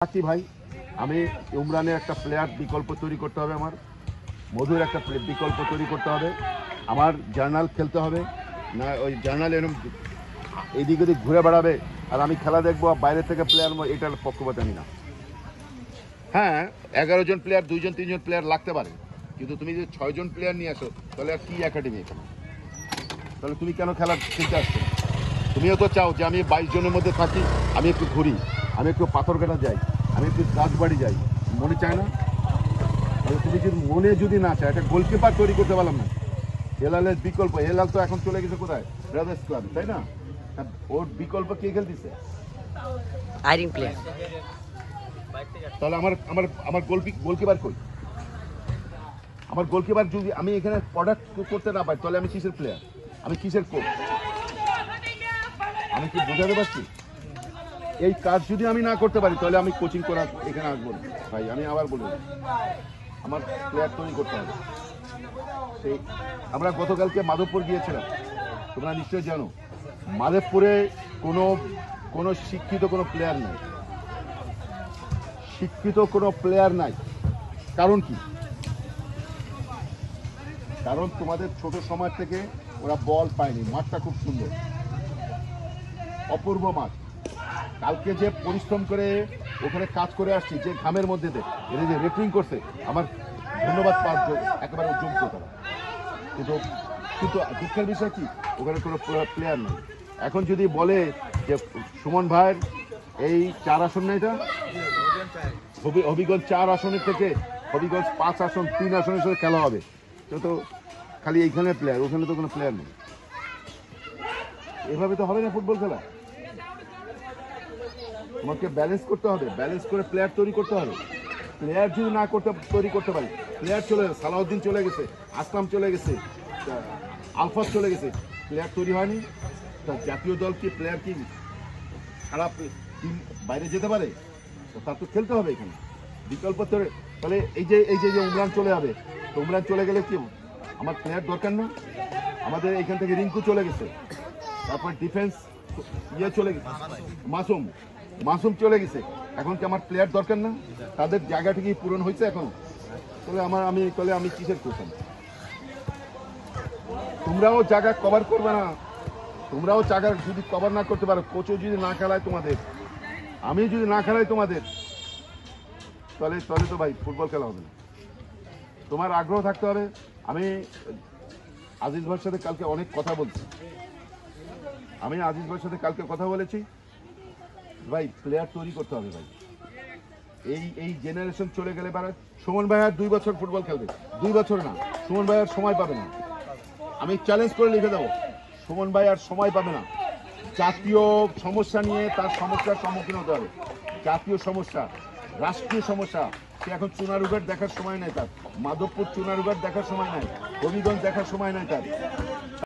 থাকি ভাই, আমি ইমরানের একটা প্লেয়ার বিকল্প তৈরি করতে হবে, আমার মধুর একটা বিকল্প তৈরি করতে হবে, আমার জার্নাল খেলতে হবে না। ওই জার্নাল এরকম এদিক ওদিক ঘুরে বেড়াবে আর আমি খেলা দেখবো বাইরে থেকে প্লেয়ার, এটার পক্ষপাত আমি না। হ্যাঁ, 11 জন প্লেয়ার 2 জন 3 জন প্লেয়ার লাগতে পারে, কিন্তু তুমি যদি 6 জন প্লেয়ার নিয়ে আসো তাহলে আর কি একাডেমি এখানে? তাহলে তুমি কেন খেলা খেলতে আসছো? তুমিও তো চাও যে আমি 22 জনের মধ্যে থাকি, আমি একটু ঘুরি, আমি একটু পাথরঘাটা যাই, আমি একটু রাজবাড়ি যাই, মনে চায় না? তাহলে তুমি যদি মনে যদি না চায়, একটা গোলকিপার তৈরি করতে পারলাম না। হেলালের বিকল্প, হেলাল তো এখন চলে গেছে কোথায়? ব্রাদার্স ক্লাব, তাই না? ওর বিকল্প কে খেলতেছে? আইরিং প্লেয়ার। তাহলে আমার আমার আমার গোলকিপার কই? আমার গোলকিপার যদি আমি এখানে প্রোডাক্ট করতে না পারি তাহলে আমি কিসের প্লেয়ার? আমি কিসের কোচ? আমি কি বোঝাতে পারছি? এই কাজ যদি আমি না করতে পারি তাহলে আমি কোচিং করা এখানে আসবো না ভাই। আমি আবার বলি, আমার প্লেয়ার তৈরি করতে হবে। সেই আমরা গতকালকে মাধবপুর গিয়েছিলাম, তোমরা নিশ্চয়ই জানো মাধবপুরে কোনো শিক্ষিত কোনো প্লেয়ার নাই, শিক্ষিত কোনো প্লেয়ার নাই। কারণ কি? কারণ তোমাদের ছোট সময় থেকে ওরা বল পায়নি। মাঠটা খুব সুন্দর, অপূর্ব মাঠ। কালকে যে পরিশ্রম করে ওখানে কাজ করে আসছি, যে ঘামের মধ্যে এরা যে রেফারিং করছে, আমার ধন্যবাদ পাওয়ার একেবারে যোগ্য তারা। কিন্তু কিন্তু দুঃখের বিষয় কি, ওখানে কোনো প্লেয়ার নেই। এখন যদি বলে যে সুমন ভাইয়ের এই 4 আসন না, এটা হবিগঞ্জ 4 আসনের থেকে হবিগঞ্জ 5 আসন 3 আসনের সাথে খেলা হবে, তো খালি এইখানে প্লেয়ার, ওখানে তো কোনো প্লেয়ার নেই। এভাবে তো হবে না ফুটবল খেলা। তোমাকে ব্যালেন্স করতে হবে, ব্যালেন্স করে প্লেয়ার তৈরি করতে হবে। প্লেয়ার যদি না তৈরি করতে পারি, প্লেয়ার চলে গেছে, সালাউদ্দিন চলে গেছে, আসলাম চলে গেছে, আলফাজ চলে গেছে, প্লেয়ার তৈরি হয়নি। জাতীয় দল কি প্লেয়ার কি খারাপ টিম বাইরে যেতে পারে? তার তো খেলতে হবে এখানে বিকল্প। তাহলে এই যে উমরান চলে যাবে, তো উমরান চলে গেলে কি আমার প্লেয়ার দরকার না? আমাদের এখান থেকে রিঙ্কু চলে গেছে, তারপর ডিফেন্স চলে গেছে, মাসুম চলে গেছে। এখন কি আমার প্লেয়ার দরকার না? তাদের জায়গাটা কি পূরণ হয়েছে এখন? তাহলে আমি কিসের কোচ? তোমরাও জায়গা কভার করবে না, তোমরাও জায়গা যদি কভার না করতে পারো, কোচও যদি না খেলায় তোমাদের, আমি যদি না খেলাই তোমাদের, তাহলে তো ভাই ফুটবল খেলা হবে না। তোমার আগ্রহ থাকতে হবে। আমি আজিজ ভাইয়ের সাথে কালকে অনেক কথা বলছি, ভাই প্লেয়ার তৈরি করতে হবে ভাই। এই জেনারেশন চলে গেলে সুমন ভাই আর 2 বছর ফুটবল খেলবে, 2 বছর না, সুমন ভাই আর সময় পাবে না। আমি চ্যালেঞ্জ করে লিখে দেবো, সুমন ভাই আর সময় পাবে না। জাতীয় সমস্যা নিয়ে তার সমস্যার সম্মুখীন হতে হবে, জাতীয় সমস্যা, রাষ্ট্রীয় সমস্যা। সে এখন চুনারুঘাট দেখার সময় নাই তার, মাধবপুর চুনারুঘাট দেখার সময় নাই, হবিগঞ্জ দেখার সময় নাই তার।